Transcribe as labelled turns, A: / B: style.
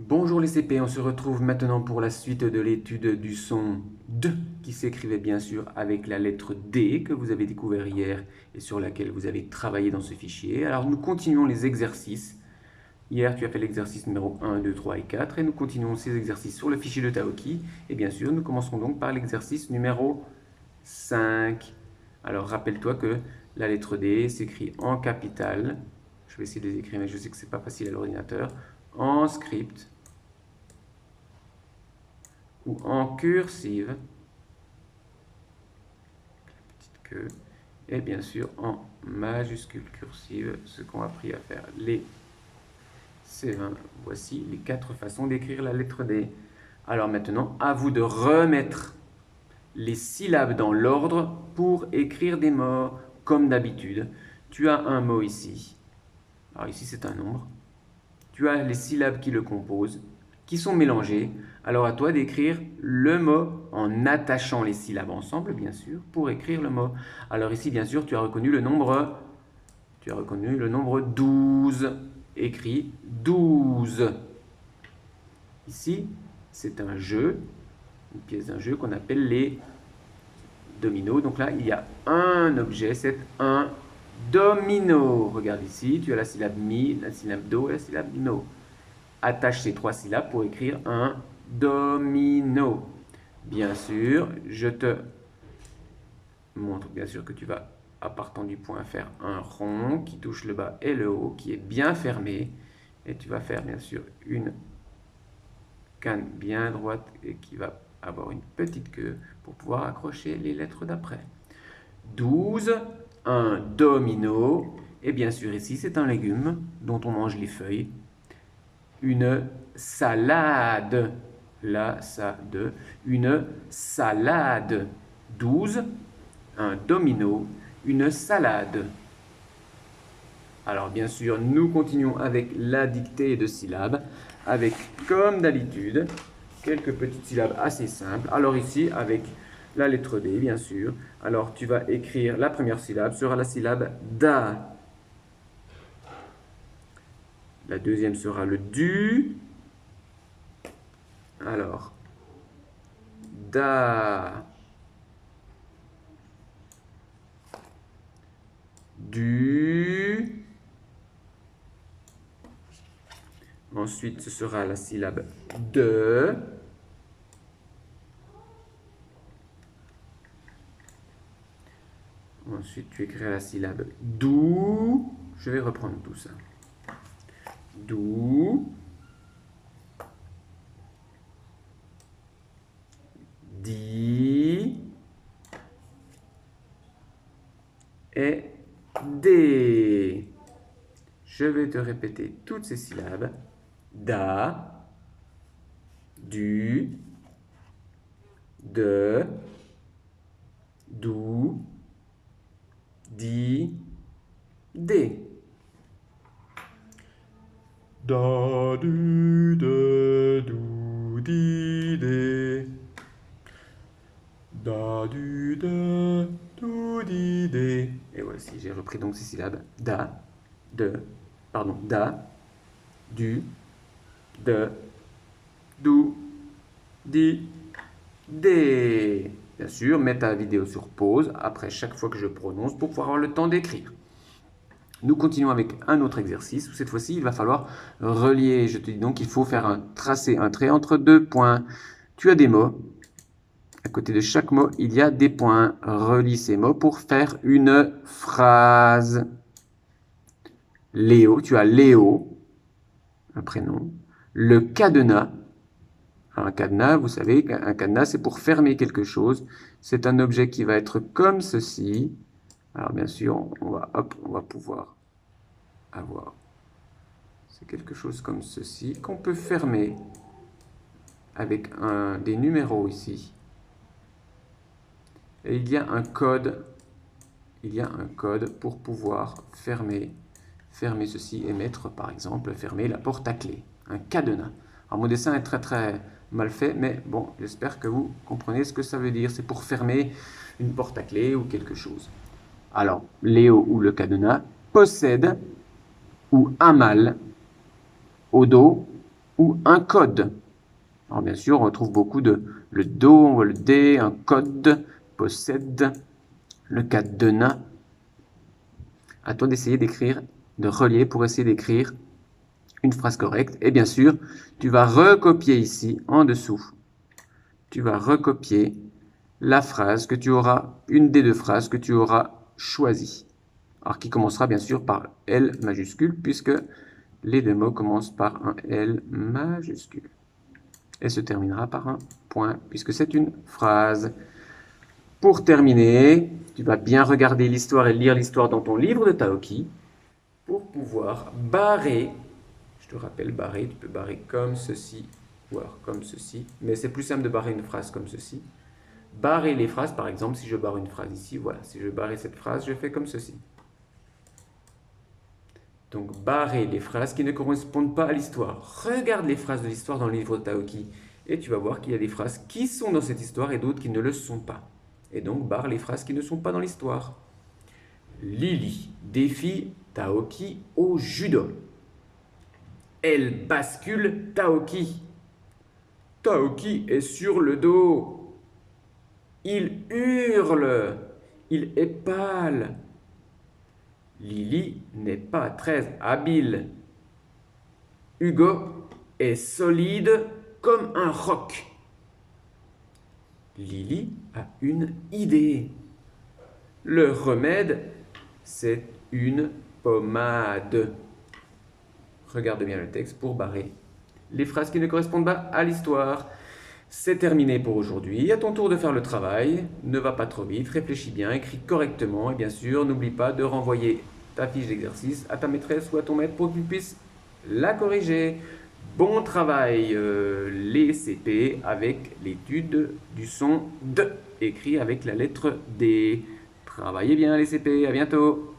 A: Bonjour les CP, on se retrouve maintenant pour la suite de l'étude du son D qui s'écrivait bien sûr avec la lettre D que vous avez découvert hier et sur laquelle vous avez travaillé dans ce fichier. Alors nous continuons les exercices. Hier tu as fait l'exercice numéro 1, 2, 3 et 4 et nous continuons ces exercices sur le fichier de Taoki. Et bien sûr nous commencerons donc par l'exercice numéro 5. Alors rappelle-toi que la lettre D s'écrit en capital. Je vais essayer de les écrire mais je sais que ce n'est pas facile à l'ordinateur. En script ou en cursive, petite queue, et bien sûr en majuscule cursive, ce qu'on a appris à faire. Les C20, voici les 4 façons d'écrire la lettre D. Alors maintenant, à vous de remettre les syllabes dans l'ordre pour écrire des mots comme d'habitude. Tu as un mot ici. Alors ici c'est un nombre. Tu as les syllabes qui le composent, qui sont mélangées. Alors à toi d'écrire le mot en attachant les syllabes ensemble, bien sûr, pour écrire le mot. Alors ici, bien sûr, tu as reconnu le nombre 12. Écrit 12. Ici, c'est un jeu, une pièce d'un jeu qu'on appelle les dominos. Donc là, il y a un objet, c'est un domino. Regarde ici, tu as la syllabe mi, la syllabe do et la syllabe no. Attache ces 3 syllabes pour écrire un domino. Bien sûr, je te montre bien sûr que tu vas, à partant du point, faire un rond qui touche le bas et le haut, qui est bien fermé. Et tu vas faire bien sûr une canne bien droite et qui va avoir une petite queue pour pouvoir accrocher les lettres d'après. 12, un domino. Et bien sûr ici, c'est un légume dont on mange les feuilles. Une salade. La, ça, de. Une salade. 12. Un domino. Une salade. Alors bien sûr, nous continuons avec la dictée de syllabes, avec, comme d'habitude, quelques petites syllabes assez simples. Alors ici, avec la lettre D, bien sûr. Alors tu vas écrire, la première syllabe sera la syllabe da. La deuxième sera le du. Alors, da, du. Ensuite, ce sera la syllabe de. Ensuite, tu écriras la syllabe dou. Je vais reprendre tout ça. Dou. Di. Et D. Je vais te répéter toutes ces syllabes. Da, du, de, dou, di, D.
B: Da, du, de, du, di, de. Da, du, de, du, di, de.
A: Et voici, j'ai repris donc ces syllabes. Da, de, pardon, da, du, de, dou, di, D. Bien sûr, mets ta vidéo sur pause après chaque fois que je prononce pour pouvoir avoir le temps d'écrire. Nous continuons avec un autre exercice où cette fois-ci, il va falloir relier. Je te dis donc qu'il faut faire tracer un trait entre 2 points. Tu as des mots. À côté de chaque mot, il y a des points. Relie ces mots pour faire une phrase. Léo, tu as Léo, un prénom. Le cadenas. Alors, un cadenas, vous savez qu'un cadenas, c'est pour fermer quelque chose. C'est un objet qui va être comme ceci. Alors, bien sûr, on va pouvoir avoir. C'est quelque chose comme ceci qu'on peut fermer avec des numéros ici. Et il y a un code. Il y a un code pour pouvoir fermer ceci et mettre, par exemple, fermer la porte à clé. Un cadenas. Alors, mon dessin est très très mal fait, mais bon, j'espère que vous comprenez ce que ça veut dire. C'est pour fermer une porte à clé ou quelque chose. Alors, Léo ou le cadenas possède ou a mal au dos ou un code. Alors bien sûr, on retrouve beaucoup de le do, le D, un code, possède, le cadenas. À toi d'essayer d'écrire, de relier pour essayer d'écrire une phrase correcte. Et bien sûr, tu vas recopier ici, en dessous. Tu vas recopier la phrase que tu auras, une des deux phrases que tu auras choisies. Alors qui commencera bien sûr par L majuscule, puisque les deux mots commencent par un L majuscule. Et se terminera par un point, puisque c'est une phrase. Pour terminer, tu vas bien regarder l'histoire et lire l'histoire dans ton livre de Taoki pour pouvoir barrer. Je te rappelle, barrer, tu peux barrer comme ceci ou alors comme ceci. Mais c'est plus simple de barrer une phrase comme ceci. Barrer les phrases, par exemple, si je barre une phrase ici, voilà. Si je barre cette phrase, je fais comme ceci. Donc, barrer les phrases qui ne correspondent pas à l'histoire. Regarde les phrases de l'histoire dans le livre de Taoki. Et tu vas voir qu'il y a des phrases qui sont dans cette histoire et d'autres qui ne le sont pas. Et donc, barre les phrases qui ne sont pas dans l'histoire. Lily défie Taoki au judo. Elle bascule Taoki. Taoki est sur le dos. Il hurle. Il est pâle. Lily n'est pas très habile. Hugo est solide comme un roc. Lily a une idée. Le remède, c'est une pommade. Regarde bien le texte pour barrer les phrases qui ne correspondent pas à l'histoire. C'est terminé pour aujourd'hui. À ton tour de faire le travail. Ne va pas trop vite, réfléchis bien, écris correctement. Et bien sûr, n'oublie pas de renvoyer ta fiche d'exercice à ta maîtresse ou à ton maître pour qu'il puisse la corriger. Bon travail, les CP avec l'étude du son D, écrit avec la lettre D. Travaillez bien les CP, à bientôt.